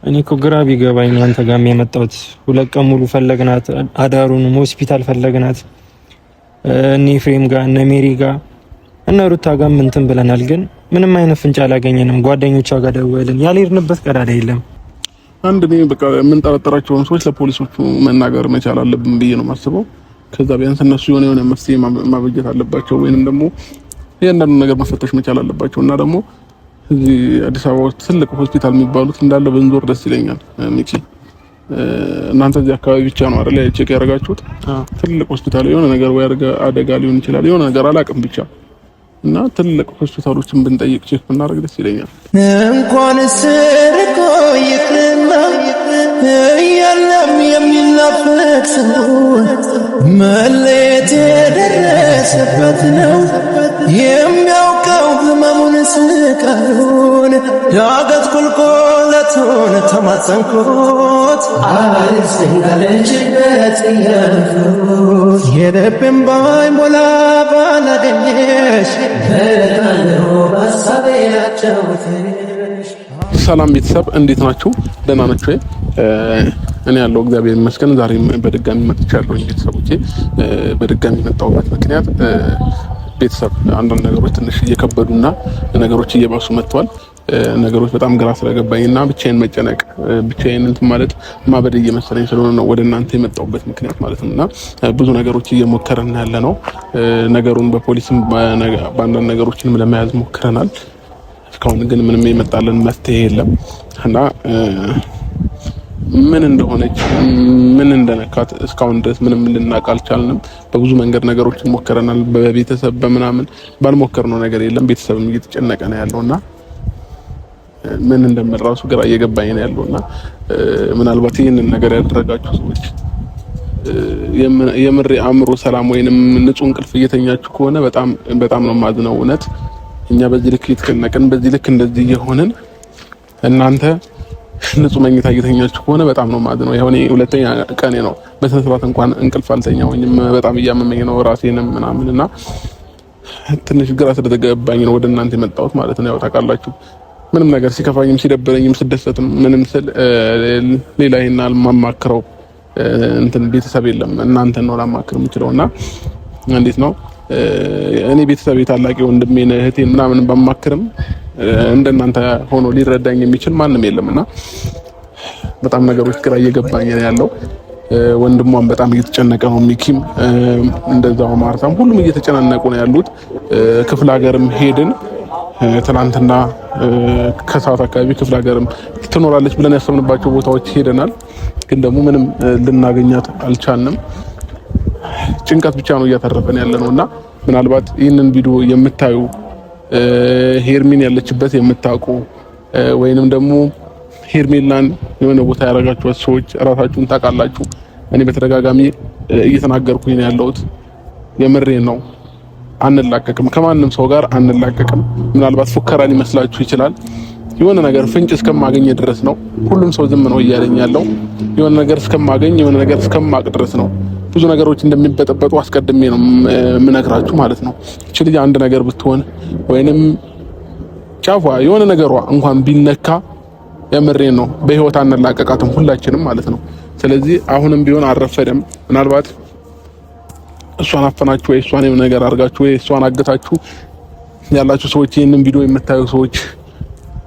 እኔ እኮ ግራ ቢገባኝ ነው አንተ ጋር የመጣሁት። 2 ቀን ሙሉ ፈለግናት፣ አዳሩንም ሆስፒታል ፈለግናት። እነ ኤፍሬም ጋር እነ ሜሪ ጋር እነ ሩታ ጋር እንትን ብለናል፣ ግን ምንም አይነት ፍንጭ አላገኘንም። ጓደኞቿ ጋር ደወልን፣ ያልሄድንበት ቀዳዳ የለም። አንድ ነው በቃ የምንጠረጥራቸውን ሰዎች ለፖሊሶቹ መናገር መቻል አለብን ብዬ ነው የማስበው። ከዛ ቢያንስ እነሱ የሆነ መፍትሄ ማበጀት አለባቸው፣ ወይንም ደግሞ እያንዳንዱ ነገር መፈተሽ መቻል አለባቸው። እና ደግሞ እዚህ አዲስ አበባ ውስጥ ትልቅ ሆስፒታል የሚባሉት እንዳለ ብንዞር ደስ ይለኛል። ሚኪ እናንተ እዚህ አካባቢ ብቻ ነው አይደል ቼክ ያደርጋችሁት? ትልቅ ሆስፒታል የሆነ ነገር ወይ አደጋ ሊሆን ይችላል የሆነ ነገር አላውቅም ብቻ እና ትልቅ ሆስፒታሎችን ብንጠይቅ ቼክ ብናደርግ ደስ ይለኛል። እንኳን ስርቆ ይቅርና የለም የሚናፍቅ ሰው መለየት የደረሰበት ነው የሚያውቀው ህመሙን ስቃዩን ዳገት ቁልቁለቱን ተማጸንኩት አልስንጋለችበት እያልኩት የልቤን ባይሞላ ባላገኘሽ ሰላም ቤተሰብ እንዴት ናችሁ? ደህና ናችሁ? እኔ ያለው እግዚአብሔር ይመስገን። ዛሬም በድጋሚ መጥቻለሁ። ቤተሰቦቼ በድጋሚ መጣሁበት ምክንያት ቤተሰብ አንዳንድ ነገሮች ትንሽ እየከበዱና ነገሮች እየባሱ መጥተዋል። ነገሮች በጣም ግራ ስለገባኝና ብቻዬን መጨነቅ ብቻዬን እንትን ማለት ማበድ እየመሰለኝ ስለሆነ ነው ወደ እናንተ የመጣሁበት ምክንያት ማለት ነውና ብዙ ነገሮች እየሞከረን ያለ ነው። ነገሩን በፖሊስም በአንዳንድ ነገሮችንም ለመያዝ ሞክረናል። እስካሁን ግን ምንም የመጣልን መፍትሄ የለም እና ምን እንደሆነች ምን እንደነካት እስካሁን ድረስ ምንም ልናውቅ አልቻልንም። በብዙ መንገድ ነገሮችን ሞክረናል። በቤተሰብ በምናምን ባልሞከርነው ነገር የለም። ቤተሰብም እየተጨነቀ ነው ያለውና ምን እንደምል ራሱ ግራ እየገባኝ ነው ያለውና ምናልባት ይህንን ነገር ያደረጋችሁ ሰዎች የምር አእምሮ ሰላም ወይንም ንጹህ እንቅልፍ እየተኛችሁ ከሆነ በጣም ነው ማዝነው። እውነት እኛ በዚህ ልክ እየተጨነቅን በዚህ ልክ እንደዚህ የሆንን እናንተ ንጹህ መኝታ እየተኛችሁ ከሆነ በጣም ነው ማዝነው። ይሄው እኔ ሁለተኛ ቀኔ ነው በስነ ስርዓት እንኳን እንቅልፍ አልተኛሁኝም። በጣም እያመመኝ ነው ራሴንም ምናምንና ትንሽ ግራ ስለተገባኝ ነው ወደ እናንተ የመጣሁት ማለት ነው። ያው ታውቃላችሁ ምንም ነገር ሲከፋኝም ሲደበረኝም ስደሰትም ምንም ስል ሌላ ይሄን አልማማክረው እንትን ቤተሰብ የለም እናንተን ነው ላማክር የምችለውና እንዴት ነው እኔ ቤተሰብ ታላቂ ወንድሜን እህቴን ምናምን ባማክርም እንደናንተ ሆኖ ሊረዳኝ የሚችል ማንም የለምና በጣም ነገሮች ግራ እየገባኝ ነው ያለው። ወንድሟን በጣም እየተጨነቀ ነው። ሚኪም እንደዛው ማርታም ሁሉም እየተጨናነቁ ነው ያሉት። ክፍለ ሀገርም ሄድን ትናንትና ከሰዓት አካባቢ ክፍለ ሀገርም ትኖራለች ብለን ያሰብንባቸው ቦታዎች ሄደናል። ግን ደግሞ ምንም ልናገኛት አልቻልንም። ጭንቀት ብቻ ነው እያተረፈን ያለነውና ምናልባት ይህንን ቪዲዮ የምታዩ ሄርሚን ያለችበት የምታውቁ ወይንም ደግሞ ሄርሜላን የሆነ ቦታ ያረጋችኋት ሰዎች ራሳችሁን ታውቃላችሁ። እኔ በተደጋጋሚ እየተናገርኩኝ ነው ያለሁት። የምሬን ነው። አንላቀቅም፣ ከማንም ሰው ጋር አንላቀቅም። ምናልባት ፉከራ ሊመስላችሁ ይችላል። የሆነ ነገር ፍንጭ እስከማገኝ ድረስ ነው ሁሉም ሰው ዝም ነው እያለኝ ያለው። የሆነ ነገር እስከማገኝ የሆነ ነገር እስከማቅ ድረስ ነው። ብዙ ነገሮች እንደሚበጠበጡ አስቀድሜ ነው የምነግራችሁ ማለት ነው። እቺ ልጅ አንድ ነገር ብትሆን ወይንም ጫፏ የሆነ ነገሯ እንኳን ቢነካ የምሬን ነው በህይወት አንላቀቃትም ሁላችንም ማለት ነው። ስለዚህ አሁንም ቢሆን አልረፈደም። ምናልባት እሷን አፈናችሁ ወይ እሷን የሆነ ነገር አድርጋችሁ ወይ እሷን አገታችሁ ያላችሁ ሰዎች ይሄንን ቪዲዮ የምታዩ ሰዎች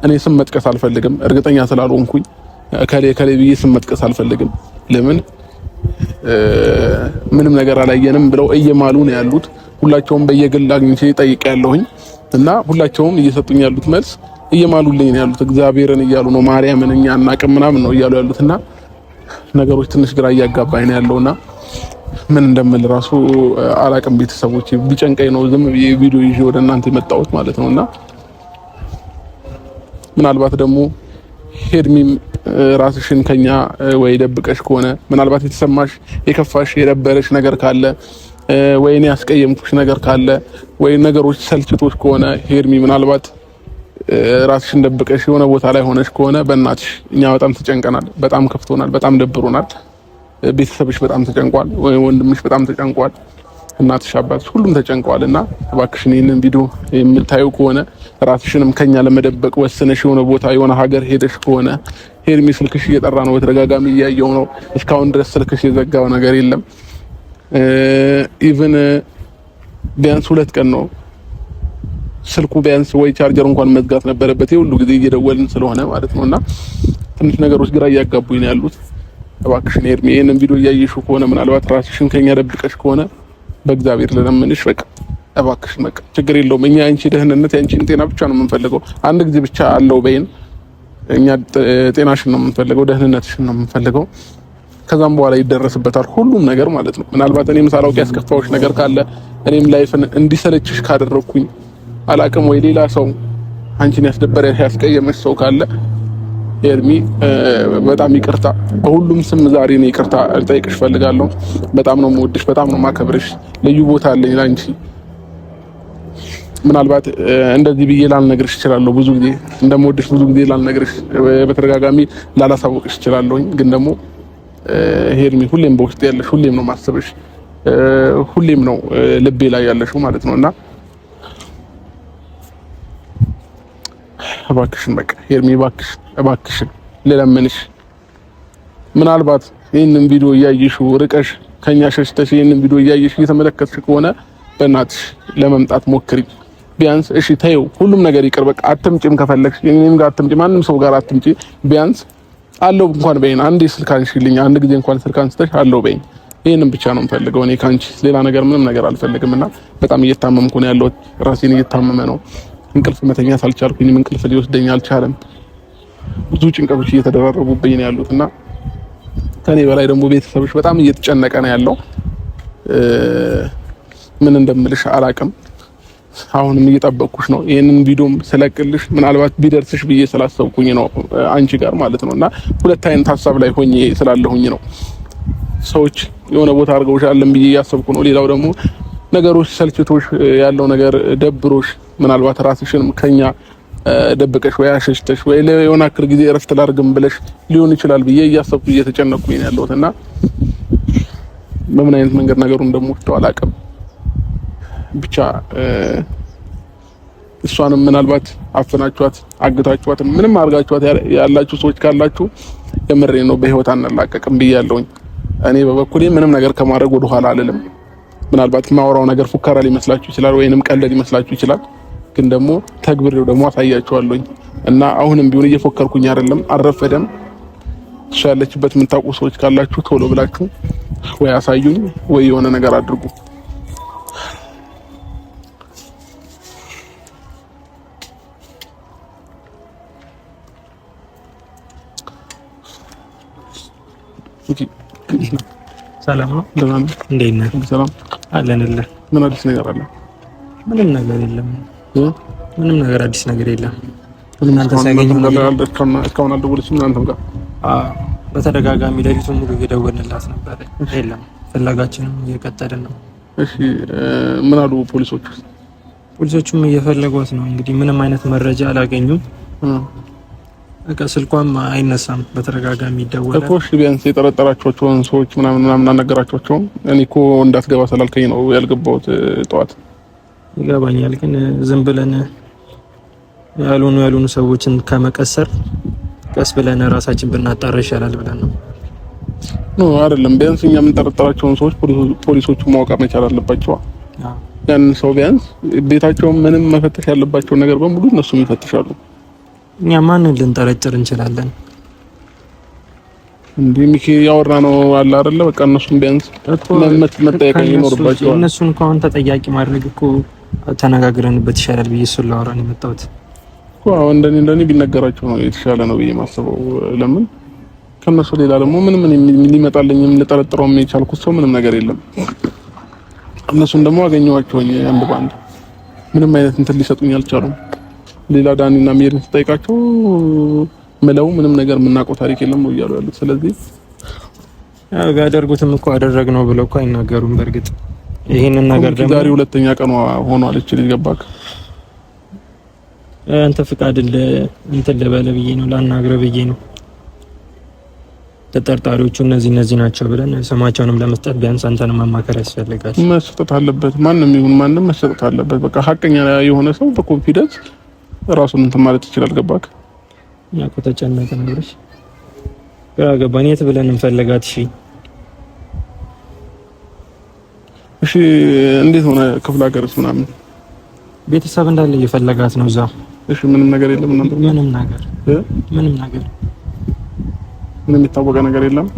እኔ ስም መጥቀስ አልፈልግም፣ እርግጠኛ ስላልሆንኩኝ ከሌ ብዬ ስም መጥቀስ አልፈልግም። ለምን ምንም ነገር አላየንም ብለው እየማሉ ነው ያሉት። ሁላቸውም በየግል አግኝቼ ጠይቄ ያለሁኝ እና ሁላቸውም እየሰጡኝ ያሉት መልስ እየማሉልኝ ነው ያሉት። እግዚአብሔርን እያሉ ነው ማርያምን እኛ አናውቅም ምናምን ነው እያሉ ያሉትና ነገሮች ትንሽ ግራ እያጋባኝ ነው ያለውና ምን እንደምል ራሱ አላውቅም። ቤተሰቦች ቢጨንቀኝ ነው ዝም ብዬ ቪዲዮ ይዤ ወደ እናንተ የመጣሁት ማለት ነውና ምናልባት ደግሞ ሄርሚም ራስሽን ከኛ ወይ ደብቀሽ ከሆነ ምናልባት የተሰማሽ የከፋሽ የደበረሽ ነገር ካለ ወይ እኔ ያስቀየምኩሽ ነገር ካለ ወይ ነገሮች ሰልችቶሽ ከሆነ ሄርሚ ምናልባት ራስሽን ደብቀሽ የሆነ ቦታ ላይ ሆነሽ ከሆነ በእናትሽ እኛ በጣም ተጨንቀናል፣ በጣም ከፍቶናል፣ በጣም ደብሮናል። ቤተሰብሽ በጣም ተጨንቋል፣ ወይ ወንድምሽ በጣም ተጨንቋል፣ እናትሽ አባትሽ ሁሉም ተጨንቀዋልና እባክሽን ይሄንን ቪዲዮ የምታዩ ከሆነ ራስሽንም ከኛ ለመደበቅ ወስነሽ የሆነ ቦታ የሆነ ሀገር ሄደሽ ከሆነ ሄርሚ ስልክሽ እየጠራ ነው፣ በተደጋጋሚ እያየው ነው። እስካሁን ድረስ ስልክሽ የዘጋው ነገር የለም። ኢቭን ቢያንስ 2 ቀን ነው ስልኩ ቢያንስ ወይ ቻርጀር እንኳን መዝጋት ነበረበት። ሁሉ ጊዜ እየደወልን ስለሆነ ማለት ነውና ትንሽ ነገሮች ግራ እያጋቡኝ ነው ያሉት። እባክሽን ሄርሚ ይሄንን ቪዲዮ እያየሽው ከሆነ ምናልባት ራስሽን ከኛ ደብቀሽ ከሆነ በእግዚአብሔር ለምንሽ በቃ እባክሽን በቃ ችግር የለውም። እኛ አንቺ ደህንነት ያንቺን ጤና ብቻ ነው የምንፈልገው። አንድ ጊዜ ብቻ አለው በይን። እኛ ጤናሽን ነው የምንፈልገው፣ ደህንነትሽን ነው የምንፈልገው። ከዛም በኋላ ይደረስበታል ሁሉም ነገር ማለት ነው። ምናልባት እኔም ሳላውቅ ያስከፋዎች ነገር ካለ እኔም ላይፍን እንዲሰለችሽ ካደረኩኝ አላቅም ወይ ሌላ ሰው አንቺን ያስደበረሽ ያስቀየመሽ ሰው ካለ ሄርሚ በጣም ይቅርታ፣ በሁሉም ስም ዛሬ ነው ይቅርታ ልጠይቅሽ ፈልጋለሁ። በጣም ነው የምወድሽ፣ በጣም ነው የማከብርሽ። ልዩ ቦታ አለኝ ላንቺ። ምናልባት እንደዚህ ብዬ ላልነግርሽ እችላለሁ፣ ብዙ ጊዜ እንደምወድሽ ብዙ ጊዜ ላልነግርሽ፣ በተደጋጋሚ ላላሳወቅሽ እችላለሁኝ። ግን ደግሞ ሄርሚ ሁሌም በውስጤ ያለሽ፣ ሁሌም ነው ማሰብሽ፣ ሁሌም ነው ልቤ ላይ ያለሽው ማለት ነውና እባክሽን በቃ ሄርሚ እባክሽን ልለምንሽ። ምናልባት ይሄንን ቪዲዮ እያየሽው ርቀሽ ከኛ ሸሽተሽ ይሄንን ቪዲዮ እያየሽ እየተመለከትሽ ከሆነ በእናትሽ ለመምጣት ሞክሪ። ቢያንስ እሺ ተይው፣ ሁሉም ነገር ይቅር በቃ አትምጪም፣ ከፈለግሽ እኔም ጋር አትምጪ፣ ማንም ሰው ጋር አትምጪ። ቢያንስ አለው እንኳን በይን፣ አንዴ ስልክ አንሺልኝ፣ አንድ ጊዜ እንኳን ስልክ አንስተሽ አለው በይን። ይሄንን ብቻ ነው የምፈልገው እኔ ካንቺ፣ ሌላ ነገር ምንም ነገር አልፈልግምና በጣም እየታመምኩ ነው ያለሁት። ራሴን እየታመመ ነው። እንቅልፍ መተኛት አልቻልኩኝም። እንቅልፍ ሊወስደኝ አልቻለም። ብዙ ጭንቀቶች እየተደራረቡብኝ ነው ያሉትና ከኔ በላይ ደግሞ ቤተሰብሽ በጣም እየተጨነቀ ነው ያለው። ምን እንደምልሽ አላቅም። አሁንም እየጠበቅኩሽ ነው። ይሄንን ቪዲዮም ስለቅልሽ ምናልባት ቢደርስሽ ብዬ ስላሰብኩኝ ነው አንቺ ጋር ማለት ነውና ሁለት አይነት ሀሳብ ላይ ሆኜ ስላለሁኝ ነው። ሰዎች የሆነ ቦታ አድርገውሻል ብዬ እያሰብኩ ነው። ሌላው ደግሞ ነገሮች ሰልችቶሽ ያለው ነገር ደብሮሽ ምናልባት ራስሽንም ከኛ ደብቀሽ ወይ አሸሽተሽ ወይ ለየሆነ አክል ጊዜ እረፍት ላድርግም ብለሽ ሊሆን ይችላል ብዬ እያሰብኩ እየተጨነቅኩኝ ነው ያለሁትና በምን አይነት መንገድ ነገሩን እንደምወስደው አላውቅም። ብቻ እሷንም ምናልባት አፍናችኋት አግታችኋት ምንም አድርጋችኋት ያላችሁ ሰዎች ካላችሁ የምሬ ነው በህይወት አንላቀቅም ብያለሁኝ። እኔ በበኩሌ ምንም ነገር ከማድረግ ወደ ኋላ አልልም። ምናልባት ማውራው ነገር ፉከራ ሊመስላችሁ ይችላል ወይንም ቀልድ ሊመስላችሁ ይችላል። ግን ደግሞ ተግብሬው ደግሞ አሳያችኋለሁኝ እና አሁንም ቢሆን እየፎከርኩኝ አይደለም፣ አልረፈደም። እሷ ያለችበት የምታውቁ ሰዎች ካላችሁ ቶሎ ብላችሁ ወይ አሳዩኝ ወይ የሆነ ነገር አድርጉ። ሰላም ነው? ደህና ነህ? እንዴት ነህ? ሰላም አለንልህ። ምን አዲስ ነገር አለ? ምንም ነገር የለም። ምንም ነገር አዲስ ነገር የለም። እናንተ ሳይገኙ እስካሁን አልደወለችም እናንተም ጋር? በተደጋጋሚ ሌሊቱን ሙሉ እየደወልንላት ነበር። የለም ፍለጋችንም እየቀጠልን ነው። እሺ ምን አሉ ፖሊሶቹ? ፖሊሶቹም እየፈለጓት ነው። እንግዲህ ምንም አይነት መረጃ አላገኙም። በቃ ስልኳም አይነሳም፣ በተደጋጋሚ ይደወላል። እኮ እሺ ቢያንስ የጠረጠራቸውን ሰዎች ምናምን አናገራቸውም? እኔ እኮ እንዳትገባ ስላልከኝ ነው ያልገባሁት ጠዋት። ይገባኛል፣ ግን ዝም ብለን ያልሆኑ ሰዎችን ከመቀሰር ቀስ ብለን ራሳችን ብናጣራ ይሻላል ብለን ነው። ኖ አይደለም፣ ቢያንስ እኛ የምንጠረጠራቸውን ሰዎች ፖሊሶቹ ማወቅ መቻል አለባቸው። ያን ሰው ቢያንስ ቤታቸውን ምንም መፈተሽ ያለባቸው ነገር በሙሉ እነሱም ይፈትሻሉ። እኛ ማንን ልንጠረጥር እንችላለን? እንዴ ሚኪ ያወራ ነው አለ አይደለ? በቃ እነሱም ቢያንስ መጠየቅ ይኖርባቸዋል። እነሱን እንኳን ተጠያቂ ማድረግ እኮ ተነጋግረንበት ይሻላል ብዬ እሱን ላወራ ነው የመጣሁት እኮ። አሁን እንደኔ ቢነገራቸው ነው የተሻለ ነው ብዬ ማስበው። ለምን ከነሱ ሌላ ደግሞ ምንም ሊመጣልኝም ልጠረጥረውም የቻልኩት ሰው ምንም ነገር የለም። እነሱን ደግሞ አገኘኋቸው አንድ ባንድ ምንም አይነት እንትን ሊሰጡኝ አልቻሉም። ሌላ ዳኒና ሜሪን ተጠይቃቸው ምለው ምንም ነገር የምናውቀው ታሪክ የለም ነው እያሉ ያሉት። ስለዚህ ያው ያደርጉትም እኮ አደረግነው ብለው እኮ አይናገሩም። በእርግጥ ይሄንን ነገር ደግሞ ዛሬ ሁለተኛ ቀኗ ሆኗል። እቺ ልጅ ገባክ? አንተ ፍቃድ እንትን ልበል ብዬ ነው ላናግረህ ብዬ ነው። ተጠርጣሪዎቹ እነዚህ ናቸው ብለን ስማቸውንም ለመስጠት ቢያንስ አንተንም ማማከር ያስፈልጋል። መስጠት አለበት። ማንም ይሁን ማንም መስጠት አለበት። በቃ ሀቀኛ የሆነ ሰው በኮንፊደንስ ራሱን እንትን ማለት ይችላል። ገባክ? ያው ተጨነቀ ነገርሽ ገባኝ። የት ብለን እንፈልጋት? እሺ እንዴት ሆነ? ክፍለ ሀገርስ ምናምን ቤተሰብ እንዳለ እየፈለጋት ነው እዛ። እሺ ምንም ነገር የለም እናንተ? ምንም ነገር ምንም የታወቀ ነገር የለም።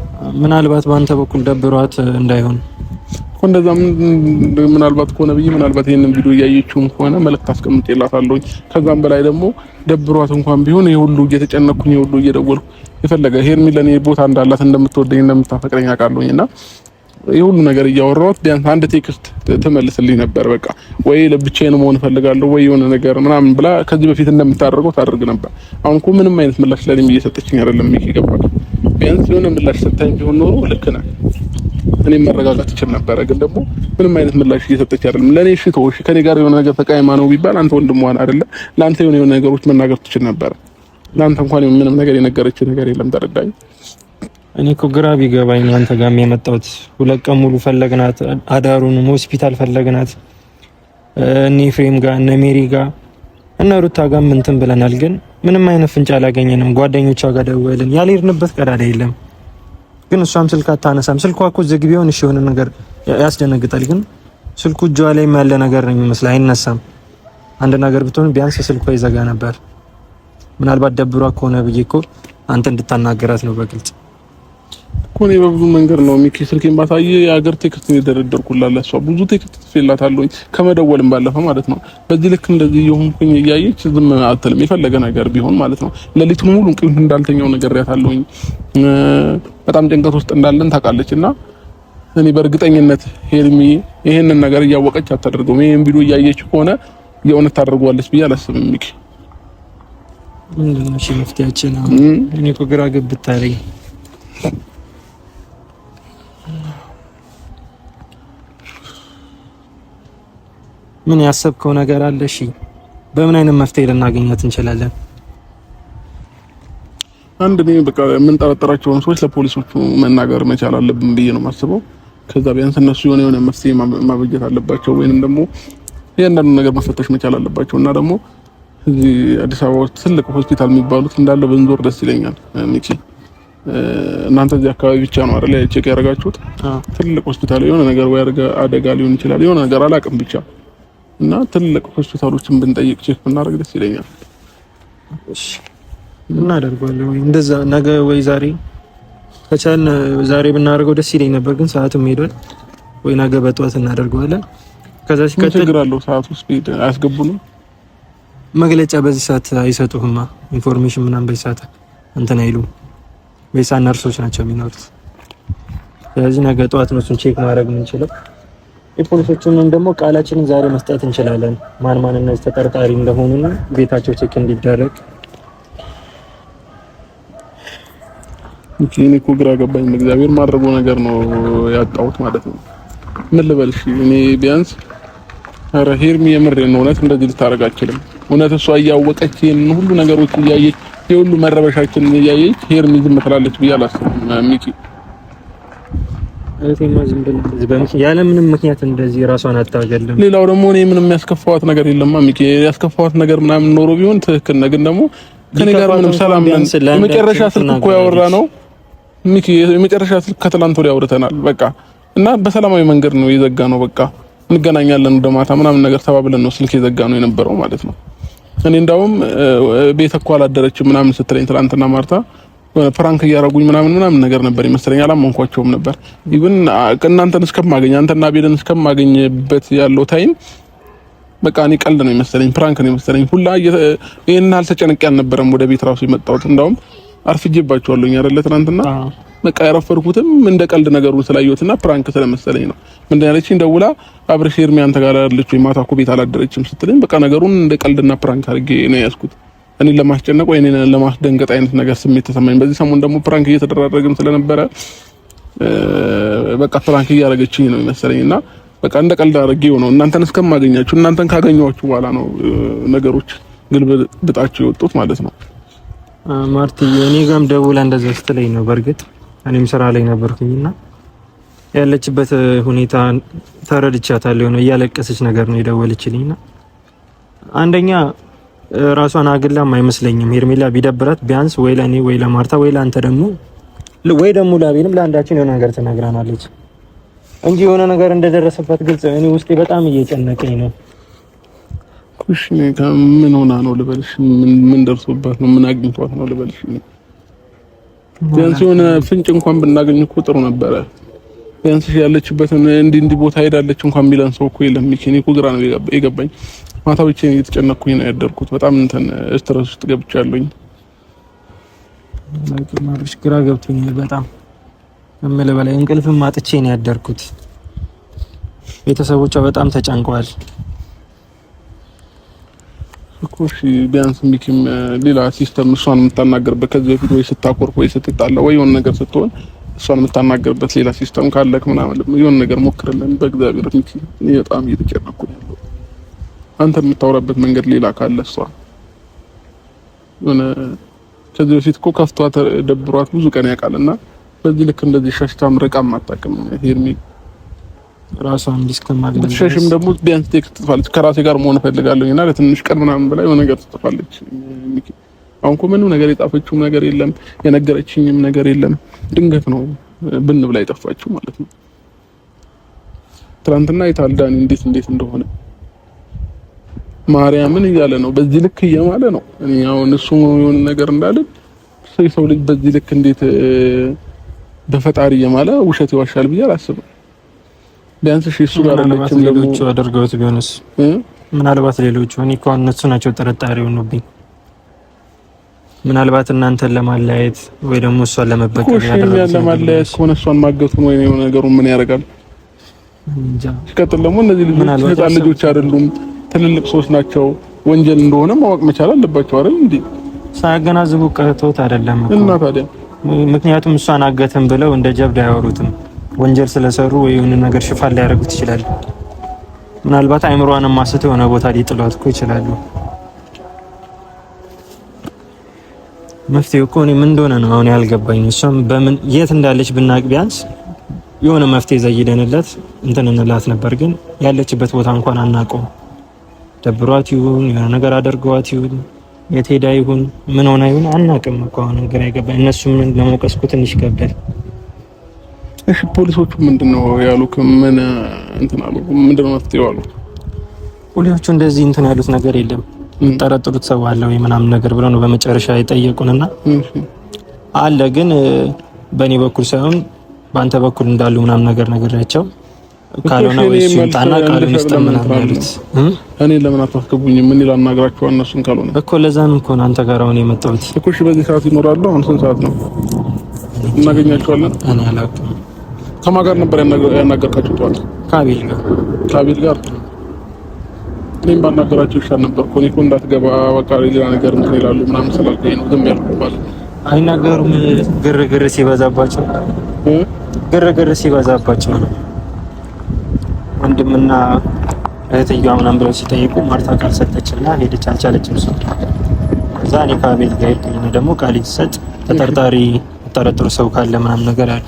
ምናልባት በአንተ በኩል ደብሯት እንዳይሆን እንደዛ ምናልባት ከሆነ ብዬ ምናልባት ይሄንን ቪዲዮ እያየችውም ከሆነ መልእክት አስቀምጬላታለሁ። ከዛም በላይ ደግሞ ደብሯት እንኳን ቢሆን ይሄ ሁሉ እየተጨነኩኝ ይሄ ሁሉ እየደወልኩ የፈለገ ሄርሚ ለኔ ቦታ እንዳላት እንደምትወደኝ እንደምታፈቅረኝ አውቃለሁኝና ይሄ ሁሉ ነገር እያወራሁት ቢያንስ አንድ ቴክስት ትመልስልኝ ነበር። በቃ ወይ ለብቻዬን መሆን ፈልጋለሁ ወይ የሆነ ነገር ምናምን ብላ ከዚህ በፊት እንደምታደርገው ታደርግ ነበር። አሁን እኮ ምንም አይነት ምላሽ ለኔም እየሰጠችኝ አይደለም። ይገባል። ቢያንስ የሆነ ምላሽ ሰጣኝ ቢሆን ኖሮ ልክ ነህ እኔ መረጋጋት እችል ነበር። ግን ደግሞ ምንም አይነት ምላሽ እየሰጠች አይደለም። ለኔ እሺ ተወሽ ከኔ ጋር የሆነ ነገር ተቃይማ ነው ቢባል አንተ ወንድሟን አይደለ ለአንተ የሆነ ነገሮች መናገር ትችል ነበር። ለአንተ እንኳን ምንም ነገር የነገረች ነገር የለም። ተረዳኝ። እኔ እኮ ግራ ቢገባኝ ነው አንተ ጋር የመጣሁት። 2 ቀን ሙሉ ፈለግናት፣ አዳሩንም ሆስፒታል ፈለግናት። እነ ኤፍሬም ጋር እነ ሜሪ ጋር እነ ሩታ ጋር እንትን ብለናል። ግን ምንም አይነት ፍንጭ አላገኘንም። ጓደኞቿ ጋር ደወልን፣ ያልሄድንበት ቀዳዳ የለም። ግን እሷም ስልክ አታነሳም። ስልኳ እኮ ዝግ ቢሆን እሺ የሆነ ነገር ያስደነግጣል። ግን ስልኩ እጇ ላይ ያለ ነገር ነው የሚመስል፣ አይነሳም። አንድ ነገር ብትሆን ቢያንስ ስልኳ ይዘጋ ነበር። ምናልባት ደብሯ ከሆነ ብዬ እኮ አንተ እንድታናገራት ነው በግልጽ እኮ እኔ በብዙ መንገድ ነው ሚኪ ስልኬን ባሳየ የሀገር ቴክስት የደረደርኩላት እሷ ብዙ ቴክስት ጽፌላታለሁ ከመደወልም ባለፈ ማለት ነው። በዚህ ልክ እንደዚህ የሆንኩኝ እያየች ዝም አትልም። የፈለገ ነገር ቢሆን ማለት ነው። ሌሊቱን ሙሉ እንቅልፍ እንዳልተኛው ነግሬያታለሁኝ። በጣም ጭንቀት ውስጥ እንዳለን ታውቃለችና እኔ በእርግጠኝነት ሄርሚ ይሄንን ነገር እያወቀች አታደርገውም። ይሄን ቪዲዮ እያየች ከሆነ የእውነት ታደርገዋለች ብዬ አላስብም። ሚኪ ምንድነው እሺ መፍትያችን? እኔ እኮ ግራ ገብት አለኝ። ምን ያሰብከው ነገር አለ? እሺ በምን አይነት መፍትሄ ልናገኛት እንችላለን? አንድ እኔ በቃ የምንጠረጥራቸውን ሰዎች ለፖሊሶቹ መናገር መቻል አለብን ብዬ ነው የማስበው። ከዛ ቢያንስ እነሱ የሆነ መፍትሄ ማበጀት አለባቸው፣ ወይንም ደግሞ እያንዳንዱ ነገር መፈተሽ መቻል አለባቸው። እና ደግሞ እዚህ አዲስ አበባ ውስጥ ትልቅ ሆስፒታል የሚባሉት እንዳለ ብንዞር ደስ ይለኛል። ሚኪ እናንተ እዚህ አካባቢ ብቻ ነው አይደል ቼክ ያደረጋችሁት? ትልቅ ሆስፒታል የሆነ ነገር ወይ አደጋ ሊሆን ይችላል የሆነ ነገር አላውቅም ብቻ እና ትልቅ ሆስፒታሎችን ብንጠይቅ ቼክ ብናደርግ ደስ ይለኛል። እሺ እናደርጋለን። ወይ እንደዛ ነገ ወይ ዛሬ ከቻልን ዛሬ ብናደርገው ደስ ይለኝ ነበር፣ ግን ሰዓቱም ሄዷል። ወይ ነገ በጠዋት እናደርገዋለን። ከዛ ሲቀጥል ችግር አለው ሰዓት ውስጥ አያስገቡንም። መግለጫ በዚህ ሰዓት አይሰጡህማ። ኢንፎርሜሽን ምናምን በዚህ ሰዓት እንትን አይሉም። በዛ ነርሶች ናቸው የሚኖሩት። ስለዚህ ነገ ጠዋት ነው እሱን ቼክ ማድረግ የምንችለው። የፖሊሶቹንም ደግሞ ቃላችንን ዛሬ መስጠት እንችላለን። ማን እነዚህ ተጠርጣሪ እንደሆኑና ቤታቸው ቼክ እንዲደረግ። እኔ እኮ ግራ ገባኝ። እግዚአብሔር ማድረጉ ነገር ነው ያጣሁት ማለት ነው። ምን ልበልሽ እኔ ቢያንስ ኧረ ሄርሚ የምሬን ነው። እውነት እንደዚህ ልታረግ አትችልም። እውነት እሷ እያወቀች ይሄን ሁሉ ነገሮች እያየች የሁሉ መረበሻችንን እያየች ሄርሚ ዝም ትላለች ብዬ አላስብም ሚኪ። ያለ ምንም ምክንያት እንደዚህ ራሷን አታገልም። ሌላው ደግሞ እኔ ምንም ያስከፋዋት ነገር የለማ ሚኪ። ያስከፋዋት ነገር ምናምን ኖሮ ቢሆን ትክክል ነው። ግን ደግሞ ከኔ ጋር ምንም ሰላም ነን። የመጨረሻ ስልክ እኮ ያወራ ነው ሚኪ። የመጨረሻ ስልክ ከትላንት ወዲያ አውርተናል በቃ። እና በሰላማዊ መንገድ ነው የዘጋ ነው በቃ። እንገናኛለን ወደ ማታ ምናምን ነገር ተባብለን ነው ስልክ የዘጋ ነው የነበረው ማለት ነው። እኔ እንዳውም ቤት እኮ አላደረችም ምናምን ስትለኝ ትላንትና ማርታ ፕራንክ እያረጉኝ ምናምን ነገር ነበር ይመስለኝ። አላመንኳቸውም ነበር። ኢቭን እናንተን እስከማገኝ አንተና ቤልን እስከማገኝበት ያለው ታይም በቃ እኔ ቀልድ ነው ይመስለኝ፣ ፕራንክ ነው ይመስለኝ። ሁላ ይሄን አልተጨነቅ ያልነበረም ወደ ቤት ራሱ የመጣሁት እንዳውም አርፍጄባቸዋለሁ አይደለ ትናንትና። በቃ ያረፈርኩትም እንደ ቀልድ ነገሩን ስላየሁትና ፕራንክ ስለመሰለኝ ነው። ምንድን ያለችኝ ደውላ አብረሽ ሄርሚ አንተ ጋር ያለች ወይ ማታ እኮ ቤት አላደረችም ስትለኝ በቃ ነገሩን እንደ ቀልድና ፕራንክ አድርጌ ነው ያዝኩት። እኔን ለማስጨነቅ ወይ እኔን ለማስደንገጥ አይነት ነገር ስሜት ተሰማኝ። በዚህ ሰሞን ደግሞ ፕራንክ እየተደራረግን ስለነበረ በቃ ፕራንክ እያደረገችኝ ነው ይመስለኝና በቃ እንደ ቀልድ አድርጌው ነው እናንተን እስከማገኛችሁ እናንተን ካገኘኋችሁ በኋላ ነው ነገሮች ግልብጣቸው የወጡት ማለት ነው። ማርቲ እኔ ጋርም ደውላ እንደዛ ስትለኝ ነው። በእርግጥ እኔም ስራ ላይ ነበርኩኝና ያለችበት ሁኔታ ተረድቻታለሁ። ነው እያለቀሰች ነገር ነው የደወለችልኝና አንደኛ ራሷን አግላም አይመስለኝም። ሄርሜላ ቢደብራት ቢያንስ ወይ ለኔ ወይ ለማርታ ወይ ለአንተ ደግሞ ወይ ደግሞ ለአቤልም ለአንዳችን የሆነ ነገር ትነግራናለች እንጂ የሆነ ነገር እንደደረሰበት ግልጽ እኔ ውስጤ በጣም እየጨነቀኝ ነው። እሺ ምን ሆና ነው ልበልሽ? ምን ደርሶባት ነው? ምን አግኝቷት ነው ልበልሽ? ቢያንስ የሆነ ፍንጭ እንኳን ብናገኝ እኮ ጥሩ ነበረ። ቢያንስ ያለችበትን እንዲህ ቦታ ሄዳለች እንኳን የሚለን ሰው እኮ የለም። እኔ እኮ ግራ ነው የገባኝ። ማታ ብቻዬን እየተጨነቅኩኝ ነው ያደርኩት። በጣም እንትን ስትረስ ውስጥ ገብቻለሁኝ። ማለትሽ ግራ ገብቶኛል በጣም እምልህ በላይ እንቅልፍም አጥቼ ነው ያደርኩት። ቤተሰቦቿ በጣም ተጨንቀዋል እኮ። እሺ ቢያንስ ሚኪም ሌላ ሲስተም እሷን የምታናገርበት ከዚህ በፊት ወይ ስታኮርፍ ወይ ስትጣላ ወይ የሆነ ነገር ስትሆን እሷን የምታናገርበት ሌላ ሲስተም ካለክ ምናምን የሆነ ነገር ሞክርልን በእግዚአብሔር ሚኪ። እኔ በጣም እየተጨነቅኩ ነው ያለው። አንተ የምታወራበት መንገድ ሌላ ካለ እሷ የሆነ ከዚህ በፊት እኮ ከፍቷት ደብሯት ብዙ ቀን ያውቃልና በዚህ ልክ እንደዚህ ሸሽታም ርቃም አታውቅም። ሄርሚ ራሷን እንዲስከማግኘት ሸሽም ደግሞ ቢያንስ ቴክስት ትጽፋለች። ከራሴ ጋር መሆን እፈልጋለሁና ለትንሽ ቀን ምናምን በላይ የሆነ ነገር ትጽፋለች። አሁን እኮ ምንም ነገር የጻፈችውም ነገር የለም፣ የነገረችኝም ነገር የለም። ድንገት ነው ብን ብላ የጠፋችው ማለት ነው። ትናንትና የታልዳን እንዴት እንደሆነ ማርያምን እያለ ነው፣ በዚህ ልክ እየማለ ነው። እኔ አሁን እሱ የሆነ ነገር እንዳለ ሰው ልጅ በዚህ ልክ እንዴት በፈጣሪ እየማለ ውሸት ይዋሻል ብዬ አላስብም። ቢያንስ እሱ ጋር አለችም ሌሎቹ አድርገውት ቢሆንስ? ምናልባት ሌሎቹ እኔ እኮ እነሱ ናቸው ጥርጣሬ ሆኖብኝ። ምናልባት እናንተን ለማለያየት ወይ ደግሞ እሷን ለመበቀል ያደረጉት ለማለያየት ከሆነ እሷን ማገቱን ወይ የሆነ ነገሩን ምን ያደርጋል እንጃ። ሲቀጥል ደግሞ እነዚህ ልጆች ህፃን ልጆች አይደሉም፣ ትልልቅ ሰዎች ናቸው። ወንጀል እንደሆነ ማወቅ መቻል አለባቸው አይደል እንዴ? ሳያገናዝቡ ቀርቶት አይደለም እኮ እና ታዲያ ምክንያቱም እሷን አገተን ብለው እንደ ጀብድ አያወሩትም። ወንጀል ስለሰሩ ወይ የሆነ ነገር ሽፋን ሊያደርጉት ይችላሉ። ምናልባት አይምሮዋንም ማስተው የሆነ ቦታ ሊጥሏት እኮ ይችላሉ። መፍትሄው እኮ እኔ ምን እንደሆነ ነው አሁን ያልገባኝ። እሷም በምን የት እንዳለች ብናቅ ቢያንስ የሆነ መፍትሄ ዘይደንለት እንትን እንላት ነበር። ግን ያለችበት ቦታ እንኳን አናውቀውም። ደብሯት ይሁን የሆነ ነገር አድርገዋት ይሁን የት ሄዳ ይሁን ምን ሆና ይሁን አናውቅም እኮ አሁን ግራ ይገባኝ። እነሱም ለመውቀስ እኮ ትንሽ ይከብዳል። እሺ ፖሊሶቹ ምንድነው ያሉት? ምን እንትን አሉ? ምንድነው መፍትሄው አሉ? ፖሊሶቹ እንደዚህ እንትን ያሉት ነገር የለም። ጠረጥሩት ሰው አለ ወይ ምናምን ነገር ብለው ነው በመጨረሻ የጠየቁንና አለ ግን በእኔ በኩል ሳይሆን በአንተ በኩል እንዳሉ ምናምን ነገር ነግሬያቸው ካልሆነ ወይ ሱልጣና ቃሉን ይስጠምና ያሉት እኔ ለምን አታስገቡኝ? ምን ይላል እናግራቸው እነሱን ካልሆነ እኮ ለዛም እኮ ነው አንተ ጋር አሁን የመጣሁት እኮ። እሺ በዚህ ሰዓት ይኖራሉ? አሁን ስንት ሰዓት ነው? እናገኛቸዋለን? እኔ አላውቅም። ከማን ጋር ነበር ያናገርካቸው? ጠዋት ከአቤል ጋር እኔም ባናገራቸው ይሻል ነበር እኮ። እኔ እኮ እንዳትገባ በቃ ሌላ ነገር እንትን ይላሉ ምናምን ስላልከኝ ነው ዝም ያልኩት ማለት ነው። አይናገሩም። ግርግር ሲበዛባቸው ነው ወንድምና እህትየዋ ምናምን ብለው ሲጠይቁ ማርታ ቃል ሰጠችና ሄደች፣ አልቻለችም። እዛ እኔ ከአቤል ጋር ሄድኩኝ። ደግሞ ቃል ይሰጥ ተጠርጥሩ ሰው ካለ ምናምን ነገር አለ።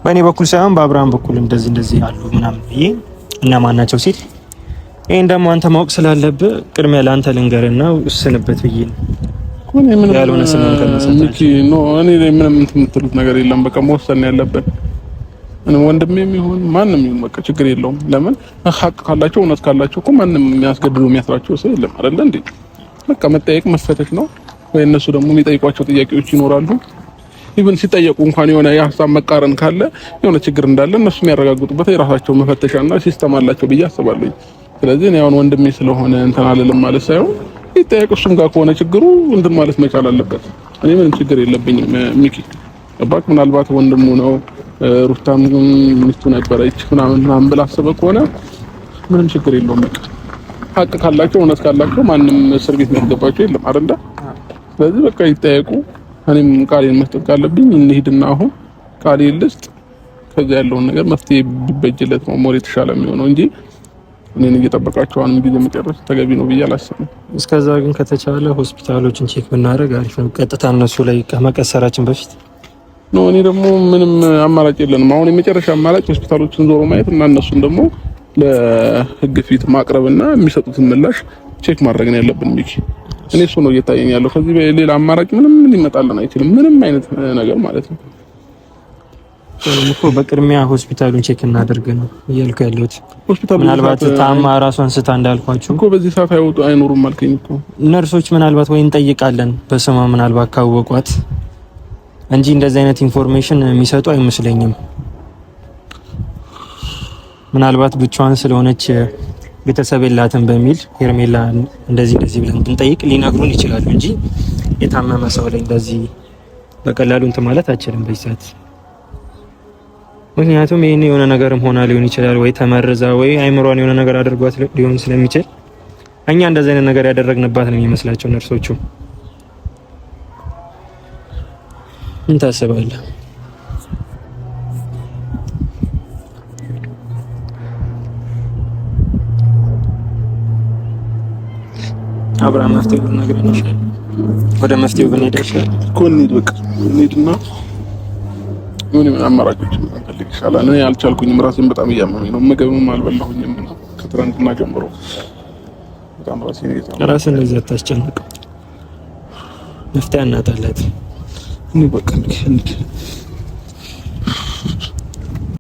በእኔ በኩል ሳይሆን በአብርሃም በኩል እንደዚህ አሉ ምናምን ብዬ እነማን ናቸው ሲል ይሄን ደግሞ አንተ ማወቅ ስላለብህ ቅድሚያ ለአንተ ልንገርና ውስንበት ብዬ ነው። ያልሆነ ስምን ከመሰጣች እኔ ምንም የምትሉት ነገር የለም። በቃ መወሰን ያለበት ወንድሜም ይሁን ማንም ይሁን በቃ ችግር የለውም። ለምን ሀቅ ካላቸው እውነት ካላቸው እኮ ማንም የሚያስገድዱ የሚያስራቸው ሰው የለም አይደል እንዴ? በቃ መጠየቅ መፈተሽ ነው ወይ እነሱ ደግሞ የሚጠይቋቸው ጥያቄዎች ይኖራሉ። ኢቭን ሲጠየቁ እንኳን የሆነ የሀሳብ መቃረን ካለ የሆነ ችግር እንዳለ እነሱ የሚያረጋግጡበት የራሳቸው መፈተሻና ሲስተም አላቸው ብዬ አስባለሁ። ስለዚህ እኔ አሁን ወንድሜ ስለሆነ እንትን አልልም ማለት ሳይሆን ይጠየቅ፣ እሱም ጋር ከሆነ ችግሩ እንትን ማለት መቻል አለበት። እኔ ምንም ችግር የለብኝም ሚኪ ገባክ? ምናልባት ወንድሙ ነው ሩታም ሚስቱ ነበረች ምናምን ብላ አስበህ ከሆነ ምንም ችግር የለውም። በቃ ሀቅ ካላቸው እውነት ካላቸው ማንም እስር ቤት የሚያስገባቸው የለም አይደል? ስለዚህ በቃ ይጠየቁ። እኔም ቃሌን መስጠት ካለብኝ እንሂድና አሁን ቃሌን ልስጥ። ከዛ ያለውን ነገር መፍትሄ ቢበጅለት ነው ሞር የተሻለ የሚሆነው እንጂ እኔን እየጠበቃቸው አሁንም ጊዜ መጨረስ ተገቢ ነው ብዬ አላስብም። እስከዛ ግን ከተቻለ ሆስፒታሎችን ቼክ ብናደርግ አሪፍ ነው። ቀጥታ እነሱ ላይ ከመቀሰራችን በፊት ነው። እኔ ደግሞ ምንም አማራጭ የለንም። አሁን የመጨረሻ አማራጭ ሆስፒታሎችን ዞሮ ማየት እና እነሱን ደግሞ ለህግ ፊት ማቅረብና የሚሰጡትን ምላሽ ቼክ ማድረግ ነው ያለብን ሚኪ። እኔ እሱ ነው እየታየኝ ያለው። ከዚህ ሌላ አማራጭ ምንም ሊመጣልን አይችልም፣ ምንም አይነት ነገር ማለት ነው። እኮ በቅድሚያ ሆስፒታሉን ቼክ እናደርግ ነው እያልኩ ያለሁት። ሆስፒታሉ ምናልባት ታማ ራሷን ስታ እንዳልኳችሁ እኮ በዚህ ሰዓት አይኖሩም አልከኝ እኮ። ነርሶች ምናልባት ወይ እንጠይቃለን በስሟ ምናልባት ካወቋት እንጂ እንደዚህ አይነት ኢንፎርሜሽን የሚሰጡ አይመስለኝም። ምናልባት ብቻዋን ስለሆነች ቤተሰብ የላትም በሚል ሄርሜላ እንደዚህ ብለን ብንጠይቅ ሊነግሩን ይችላሉ እንጂ የታመመ ሰው ላይ እንደዚህ በቀላሉ እንትን ማለት አችልም በዚህ ሰዓት። ምክንያቱም ይሄን የሆነ ነገርም ሆና ሊሆን ይችላል፣ ወይ ተመርዛ፣ ወይ አይምሯን የሆነ ነገር አድርጓት ሊሆን ስለሚችል እኛ እንደዚህ አይነት ነገር ያደረግንባት ነው የሚመስላቸው ነርሶቹ። ምን ታስባለህ? አብርሃም መፍትሄው ነገር ይሻላል። ወደ መፍትሄው ብንሄድ ይሻላል እኮ እንሂድ፣ በቃ እንሂድና ምን አማራጮች እንፈልግ ይሻላል። እኔ አልቻልኩኝም፣ ራሴን በጣም እያመመኝ ነው። ምግብም አልበላሁኝም ከትናንትና ጀምሮ በጣም ራስን እንደዚህ አታስጨንቅ። መፍትሄ እናጣላት። እኔ በቃ እንሂድ